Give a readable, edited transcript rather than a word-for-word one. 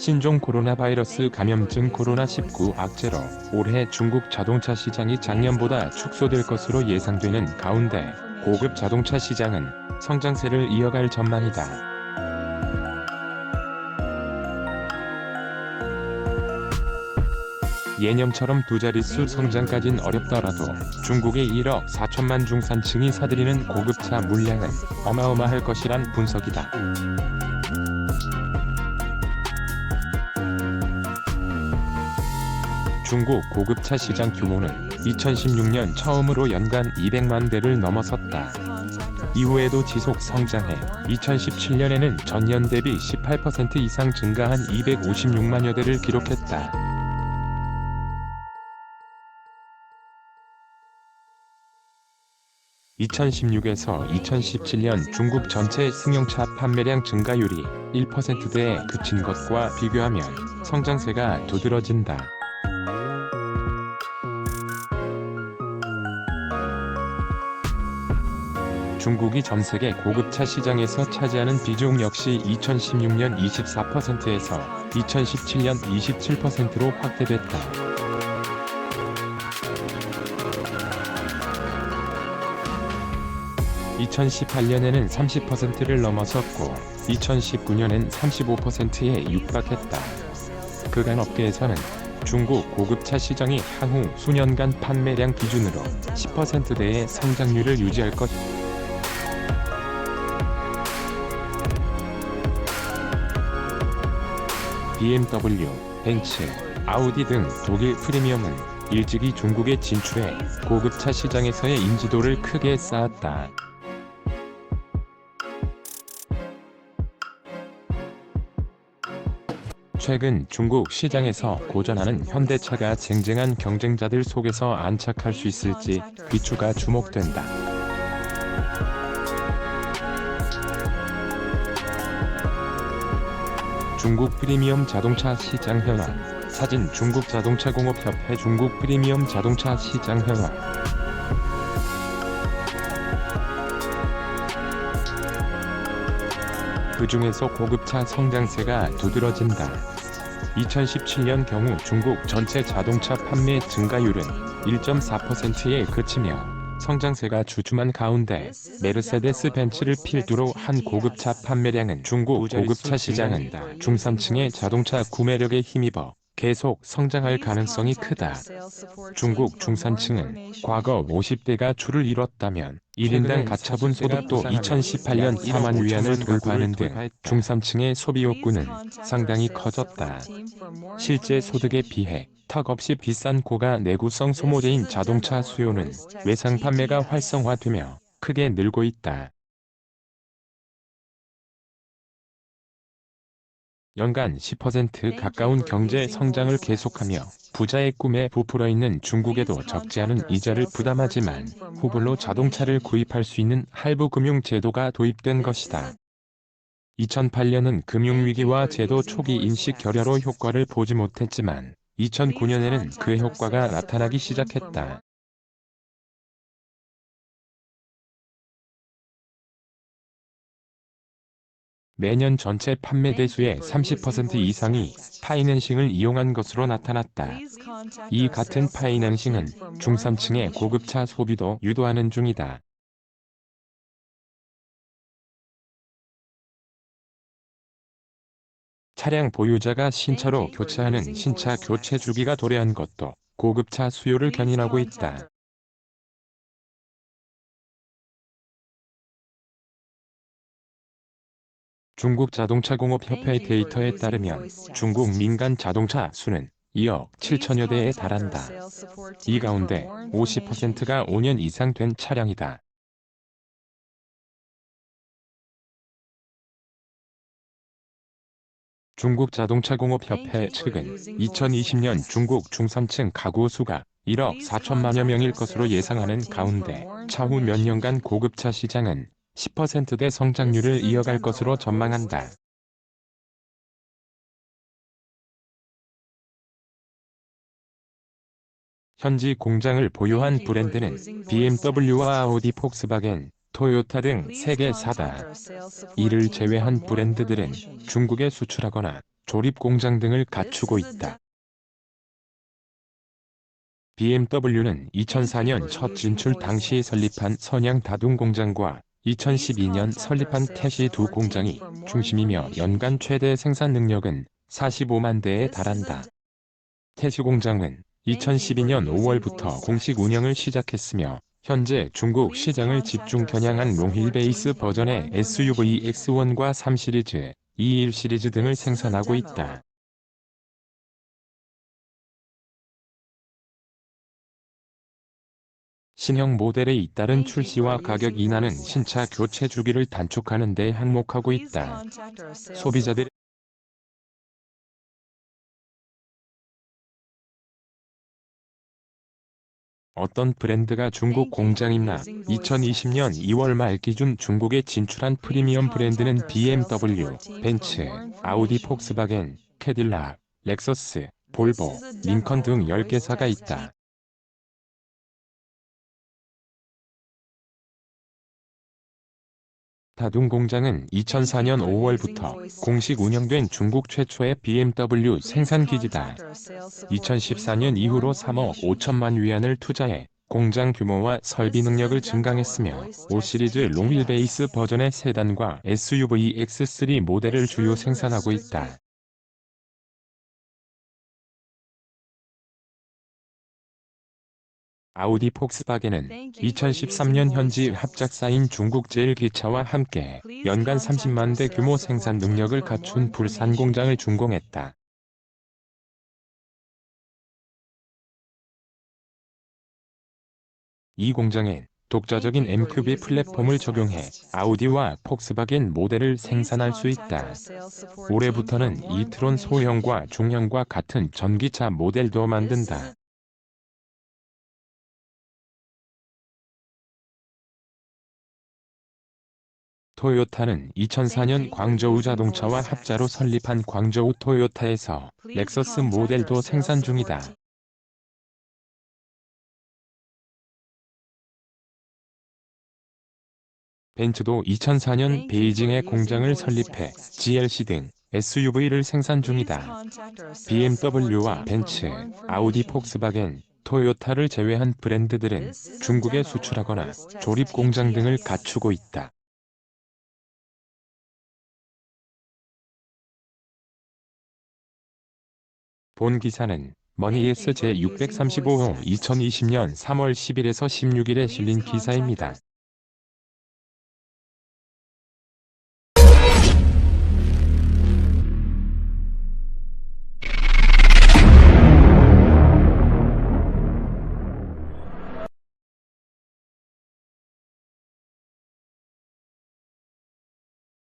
신종 코로나 바이러스 감염증 코로나19 악재로 올해 중국 자동차 시장이 작년보다 축소될 것으로 예상되는 가운데 고급 자동차 시장은 성장세를 이어갈 전망이다. 예년처럼 두 자릿수 성장까진 어렵더라도 중국의 1억 4천만 중산층이 사들이는 고급차 물량은 어마어마할 것이란 분석이다. 중국 고급차 시장 규모는 2016년 처음으로 연간 200만 대를 넘어섰다. 이후에도 지속 성장해 2017년에는 전년 대비 18% 이상 증가한 256만여 대를 기록했다. 2016에서 2017년 중국 전체 승용차 판매량 증가율이 1%대에 그친 것과 비교하면 성장세가 두드러진다. 중국이 전세계 고급차 시장에서 차지하는 비중 역시 2016년 24%에서 2017년 27%로 확대됐다. 2018년에는 30%를 넘어섰고 2019년엔 35%에 육박했다. 그간 업계에서는 중국 고급차 시장이 향후 수년간 판매량 기준으로 10%대의 성장률을 유지할 것. BMW, 벤츠, 아우디 등 독일 프리미엄은 일찍이 중국에 진출해 고급차 시장에서의 인지도를 크게 쌓았다. 최근 중국 시장에서 고전하는 현대차가 쟁쟁한 경쟁자들 속에서 안착할 수 있을지 귀추가 주목된다. 중국 프리미엄 자동차 시장 현황. 사진 중국 자동차 공업협회 중국 프리미엄 자동차 시장 현황. 그 중에서 고급차 성장세가 두드러진다. 2017년 경우 중국 전체 자동차 판매 증가율은 1.4%에 그치며 성장세가 주춤한 가운데 메르세데스 벤츠를 필두로 한 고급차 판매량은 중국 고급차 시장은 중산층의 자동차 구매력에 힘입어 계속 성장할 가능성이 크다. 중국 중산층은 과거 50대가 줄을 이뤘다면 1인당 가처분 소득도 2018년 4만 위안을 돌파하는 등 중산층의 소비 욕구는 상당히 커졌다. 실제 소득에 비해 턱없이 비싼 고가 내구성 소모재인 자동차 수요는 외상 판매가 활성화되며 크게 늘고 있다. 연간 10% 가까운 경제 성장을 계속하며 부자의 꿈에 부풀어 있는 중국에도 적지 않은 이자를 부담하지만 후불로 자동차를 구입할 수 있는 할부 금융 제도가 도입된 것이다. 2008년은 금융위기와 제도 초기 인식 결여로 효과를 보지 못했지만 2009년에는 그 효과가 나타나기 시작했다. 매년 전체 판매 대수의 30% 이상이 파이낸싱을 이용한 것으로 나타났다. 이 같은 파이낸싱은 중산층의 고급차 소비도 유도하는 중이다. 차량 보유자가 신차로 교체하는 신차 교체 주기가 도래한 것도 고급차 수요를 견인하고 있다. 중국 자동차공업협회 데이터에 따르면 중국 민간 자동차 수는 2억 7천여 대에 달한다. 이 가운데 50%가 5년 이상 된 차량이다. 중국 자동차공업협회 측은 2020년 중국 중산층 가구 수가 1억 4천만여 명일 것으로 예상하는 가운데 차후 몇 년간 고급차 시장은 10%대 성장률을 이어갈 것으로 전망한다. 현지 공장을 보유한 브랜드는 BMW와 아우디, 폭스바겐, 토요타 등 세계사다. 이를 제외한 브랜드들은 중국에 수출하거나 조립 공장 등을 갖추고 있다. BMW는 2004년 첫 진출 당시 설립한 선양 다둥 공장과 2012년 설립한 태시 두 공장이 중심이며 연간 최대 생산 능력은 45만 대에 달한다. 태시 공장은 2012년 5월부터 공식 운영을 시작했으며 현재 중국 시장을 집중 겨냥한 롱힐 베이스 버전의 SUV X1과 3 시리즈, 21 시리즈 등을 생산하고 있다. 신형 모델의 잇따른 출시와 가격 인하는 신차 교체 주기를 단축하는 데 한몫하고 있다. 소비자들 어떤 브랜드가 중국 공장 있나? 2020년 2월 말 기준 중국에 진출한 프리미엄 브랜드는 BMW, 벤츠, 아우디, 폭스바겐, 캐딜락, 렉서스, 볼보, 링컨 등 10개사가 있다. 다둥 공장은 2004년 5월부터 공식 운영된 중국 최초의 BMW 생산 기지다. 2014년 이후로 3억 5천만 위안을 투자해 공장 규모와 설비 능력을 증강했으며 5 시리즈 롱휠 베이스 버전의 세단과 SUV X3 모델을 주요 생산하고 있다. 아우디 폭스바겐은 2013년 현지 합작사인 중국 제일기차와 함께 연간 30만 대 규모 생산 능력을 갖춘 불산 공장을 준공했다. 이 공장엔 독자적인 MQB 플랫폼을 적용해 아우디와 폭스바겐 모델을 생산할 수 있다. 올해부터는 이트론 소형과 중형과 같은 전기차 모델도 만든다. 토요타는 2004년 광저우 자동차와 합자로 설립한 광저우 토요타에서 렉서스 모델도 생산 중이다. 벤츠도 2004년 베이징에 공장을 설립해 GLC 등 SUV를 생산 중이다. BMW와 벤츠, 아우디, 폭스바겐, 토요타를 제외한 브랜드들은 중국에 수출하거나 조립 공장 등을 갖추고 있다. 본 기사는 머니에스 제635호 2020년 3월 10일에서 16일에 실린 기사입니다.